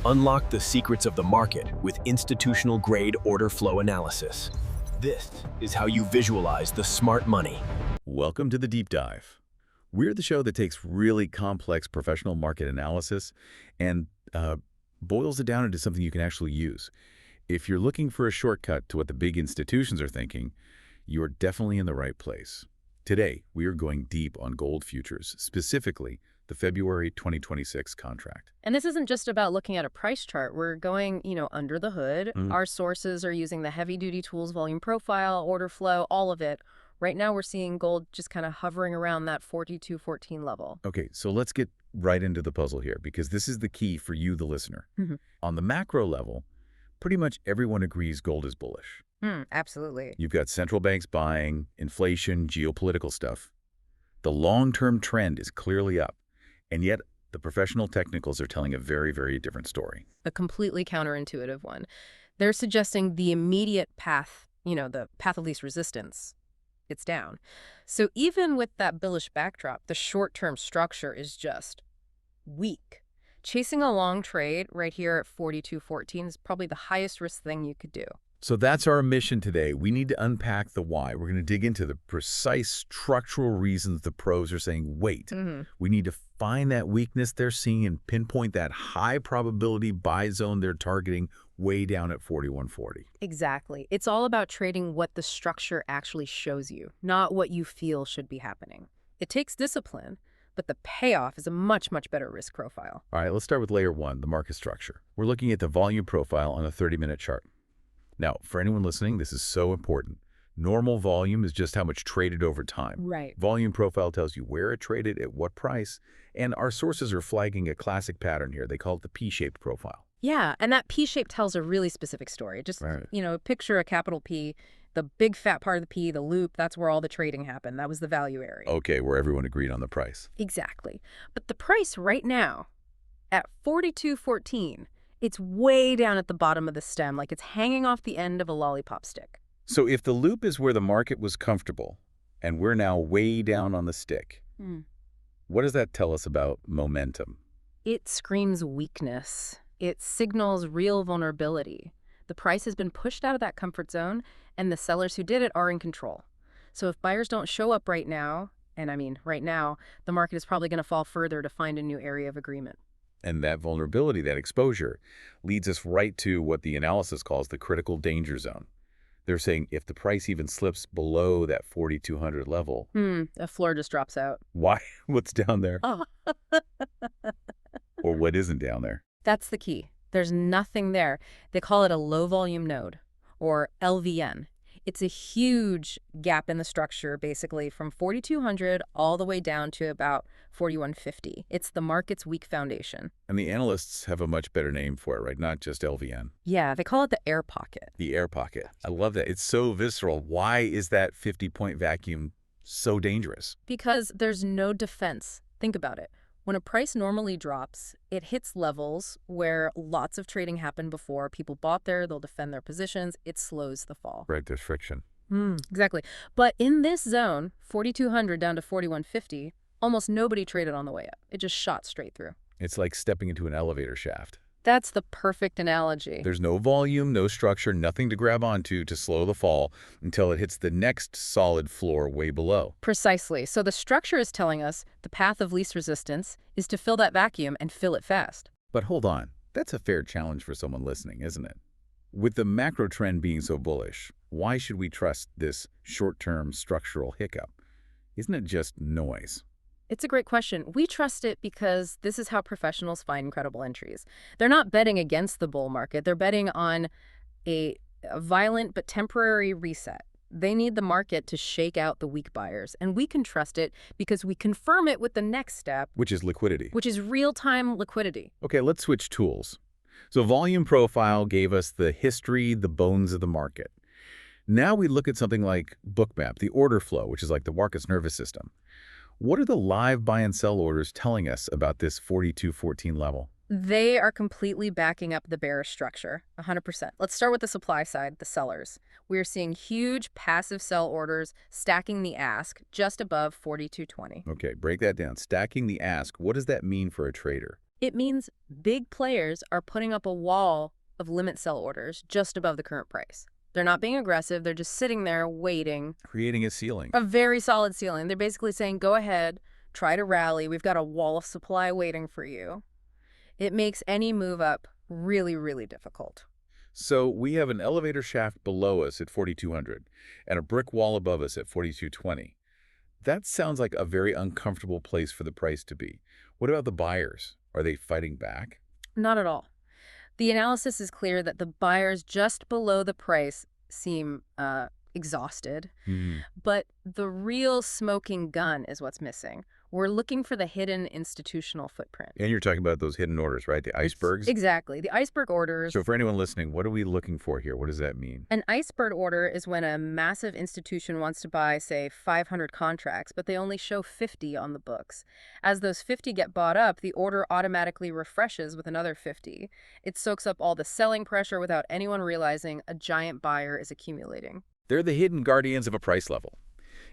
Unlock the secrets of the market with institutional-grade order flow analysis. This is how you visualize the smart money. Welcome to the Deep Dive. We're the show that takes really complex professional market analysis and boils it down into something you can actually use. If you're looking for a shortcut to what the big institutions are thinking, you're definitely in the right place. Today, we are going deep on gold futures, specifically the February 2026 contract. And this isn't just about looking at a price chart. We're going, under the hood. Our sources are using the heavy-duty tools, volume profile, order flow, all of it. Right now, we're seeing gold just kind of hovering around that 42.14 level. Okay, so let's get right into the puzzle here, because this is the key for you, the listener. On the macro level, pretty much everyone agrees gold is bullish. Absolutely. You've got central banks buying, inflation, geopolitical stuff. The long-term trend is clearly up, and yet the professional technicals are telling a very, very different story. A completely counterintuitive one. They're suggesting the immediate path, the path of least resistance, it's down. So even with that bullish backdrop, the short-term structure is just weak. Chasing a long trade right here at 42.14 is probably the highest risk thing you could do. So that's our mission today. We need to unpack the why. We're going to dig into the precise structural reasons the pros are saying, wait, we need to find that weakness they're seeing and pinpoint that high probability buy zone they're targeting way down at 41.40. Exactly. It's all about trading what the structure actually shows you, not what you feel should be happening. It takes discipline, but the payoff is a much, much better risk profile. All right, let's start with layer one, the market structure. We're looking at the volume profile on a 30-minute chart. Now, for anyone listening, this is so important. Normal volume is just how much traded over time. Right. Volume profile tells you where it traded, at what price, and our sources are flagging a classic pattern here. They call it the P-shaped profile. Yeah, and that P-shape tells a really specific story. Just, picture a capital P, the big fat part of the P, the loop, that's where all the trading happened. That was the value area. Okay, where everyone agreed on the price. Exactly. But the price right now, at 42.14, it's way down at the bottom of the stem, like it's hanging off the end of a lollipop stick. So if the loop is where the market was comfortable, and we're now way down on the stick, what does that tell us about momentum? It screams weakness. It signals real vulnerability. The price has been pushed out of that comfort zone, and the sellers who did it are in control. So if buyers don't show up right now, and I mean right now, the market is probably going to fall further to find a new area of agreement. And that vulnerability, that exposure, leads us right to what the analysis calls the critical danger zone. They're saying if the price even slips below that 4,200 level... a floor just drops out. Why? What's down there? Oh. Or what isn't down there? That's the key. There's nothing there. They call it a low-volume node, or LVN. It's a huge gap in the structure, basically, from 4,200 all the way down to about 41.50. It's the market's weak foundation. And the analysts have a much better name for it, right? Not just LVN. Yeah, they call it the air pocket. The air pocket. I love that. It's so visceral. Why is that 50-point vacuum so dangerous? Because there's no defense. Think about it. When a price normally drops, it hits levels where lots of trading happened before. People bought there, they'll defend their positions. It slows the fall. Right, there's friction. Exactly. But in this zone, 4,200 down to 41.50, almost nobody traded on the way up. It just shot straight through. It's like stepping into an elevator shaft. That's the perfect analogy. There's no volume, no structure, nothing to grab onto to slow the fall until it hits the next solid floor way below. Precisely. So the structure is telling us the path of least resistance is to fill that vacuum and fill it fast. But hold on. That's a fair challenge for someone listening, isn't it? With the macro trend being so bullish, why should we trust this short-term structural hiccup? Isn't it just noise? It's a great question. We trust it because this is how professionals find incredible entries. They're not betting against the bull market. They're betting on a violent but temporary reset. They need the market to shake out the weak buyers. And we can trust it because we confirm it with the next step. Which is liquidity. Which is real-time liquidity. Okay, let's switch tools. So volume profile gave us the history, the bones of the market. Now we look at something like Bookmap, the order flow, which is like the market's nervous system. What are the live buy and sell orders telling us about this 42.14 level? They are completely backing up the bearish structure, 100%. Let's start with the supply side, the sellers. We're seeing huge passive sell orders stacking the ask just above 42.20. Okay, break that down. Stacking the ask, what does that mean for a trader? It means big players are putting up a wall of limit sell orders just above the current price. They're not being aggressive. They're just sitting there waiting. Creating a ceiling. A very solid ceiling. They're basically saying, go ahead, try to rally. We've got a wall of supply waiting for you. It makes any move up really, really difficult. So we have an elevator shaft below us at 4,200 and a brick wall above us at 4,220. That sounds like a very uncomfortable place for the price to be. What about the buyers? Are they fighting back? Not at all. The analysis is clear that the buyers just below the price seem exhausted, but the real smoking gun is what's missing. We're looking for the hidden institutional footprint. And you're talking about those hidden orders, right? The icebergs? Exactly. The iceberg orders. So for anyone listening, what are we looking for here? What does that mean? An iceberg order is when a massive institution wants to buy, say, 500 contracts, but they only show 50 on the books. As those 50 get bought up, the order automatically refreshes with another 50. It soaks up all the selling pressure without anyone realizing a giant buyer is accumulating. They're the hidden guardians of a price level.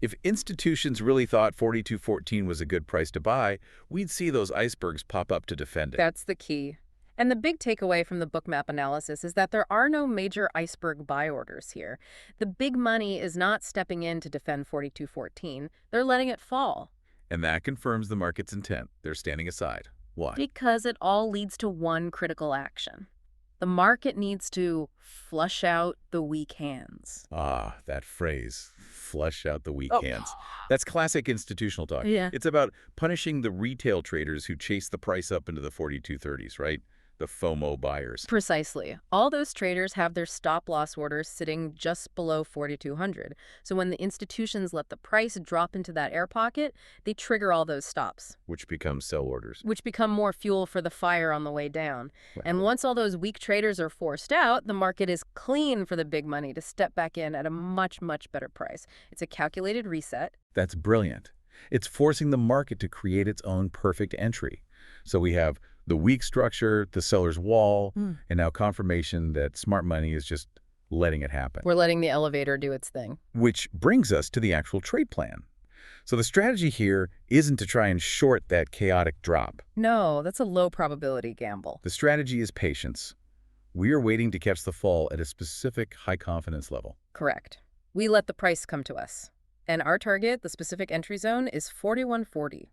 If institutions really thought 42.14 was a good price to buy, we'd see those icebergs pop up to defend it. That's the key. And the big takeaway from the Bookmap analysis is that there are no major iceberg buy orders here. The big money is not stepping in to defend 42.14. They're letting it fall. And that confirms the market's intent. They're standing aside. Why? Because it all leads to one critical action. The market needs to flush out the weak hands. Ah, that phrase, flush out the weak hands. That's classic institutional talk. Yeah. It's about punishing the retail traders who chase the price up into the 42.30s, right? The FOMO buyers. Precisely. All those traders have their stop-loss orders sitting just below 4,200. So when the institutions let the price drop into that air pocket, they trigger all those stops. Which become sell orders. Which become more fuel for the fire on the way down. And once all those weak traders are forced out, the market is clean for the big money to step back in at a much, much better price. It's a calculated reset. That's brilliant. It's forcing the market to create its own perfect entry. So we have the weak structure, the seller's wall, and now confirmation that smart money is just letting it happen. We're letting the elevator do its thing. Which brings us to the actual trade plan. So the strategy here isn't to try and short that chaotic drop. No, that's a low probability gamble. The strategy is patience. We are waiting to catch the fall at a specific high confidence level. Correct. We let the price come to us. And our target, the specific entry zone, is 41.40.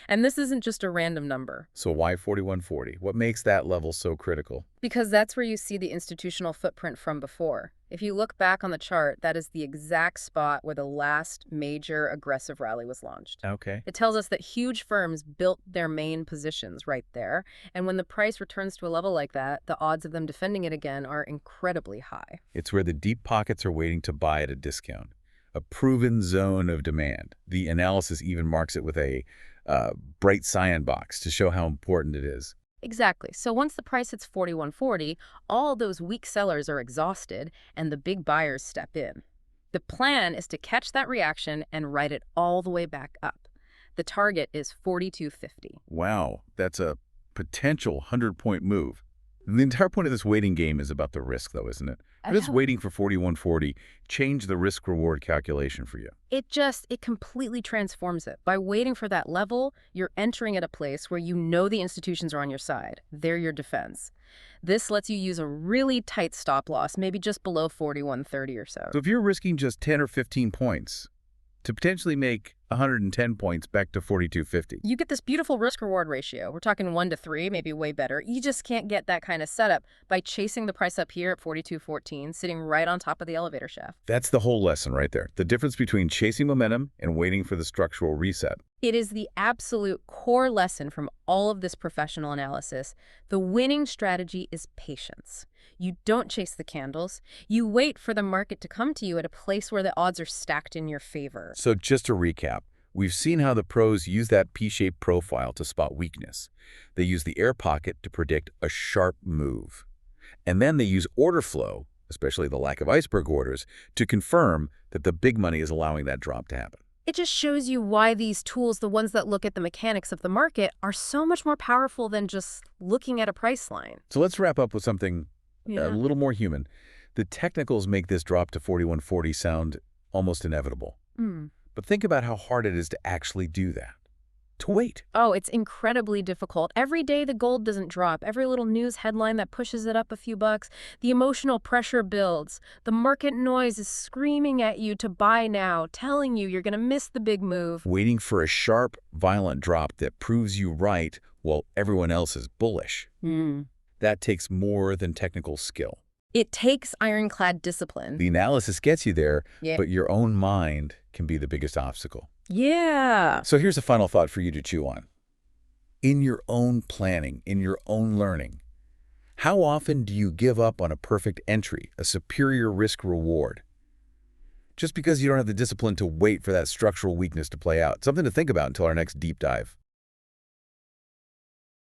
And this isn't just a random number. So why 41.40? What makes that level so critical? Because that's where you see the institutional footprint from before. If you look back on the chart, that is the exact spot where the last major aggressive rally was launched. Okay. It tells us that huge firms built their main positions right there. And when the price returns to a level like that, the odds of them defending it again are incredibly high. It's where the deep pockets are waiting to buy at a discount. A proven zone of demand. The analysis even marks it with a bright cyan box to show how important it is. Exactly. So once the price hits 41.40, all those weak sellers are exhausted and the big buyers step in. The plan is to catch that reaction and ride it all the way back up. The target is 42.50. Wow, that's a potential 100-point move. And the entire point of this waiting game is about the risk, though, isn't it? How does waiting for 41.40 change the risk-reward calculation for you? It completely transforms it. By waiting for that level, you're entering at a place where you know the institutions are on your side. They're your defense. This lets you use a really tight stop loss, maybe just below 41.30 or so. So if you're risking just 10 or 15 points to potentially make 110 points back to 42.50. You get this beautiful risk-reward ratio. We're talking 1 to 3, maybe way better. You just can't get that kind of setup by chasing the price up here at 42.14, sitting right on top of the elevator shaft. That's the whole lesson right there. The difference between chasing momentum and waiting for the structural reset. It is the absolute core lesson from all of this professional analysis. The winning strategy is patience. You don't chase the candles. You wait for the market to come to you at a place where the odds are stacked in your favor. So just to recap, we've seen how the pros use that P-shaped profile to spot weakness. They use the air pocket to predict a sharp move. And then they use order flow, especially the lack of iceberg orders, to confirm that the big money is allowing that drop to happen. It just shows you why these tools, the ones that look at the mechanics of the market, are so much more powerful than just looking at a price line. So let's wrap up with something a little more human. The technicals make this drop to 41.40 sound almost inevitable. But think about how hard it is to actually do that. to wait. Oh, it's incredibly difficult. Every day the gold doesn't drop. Every little news headline that pushes it up a few bucks. The emotional pressure builds. The market noise is screaming at you to buy now, telling you you're going to miss the big move. Waiting for a sharp, violent drop that proves you right while everyone else is bullish. That takes more than technical skill. It takes ironclad discipline. The analysis gets you there, Yeah. but your own mind can be the biggest obstacle. Yeah. So here's a final thought for you to chew on. In your own planning, in your own learning, how often do you give up on a perfect entry, a superior risk-reward? Just because you don't have the discipline to wait for that structural weakness to play out. Something to think about until our next deep dive.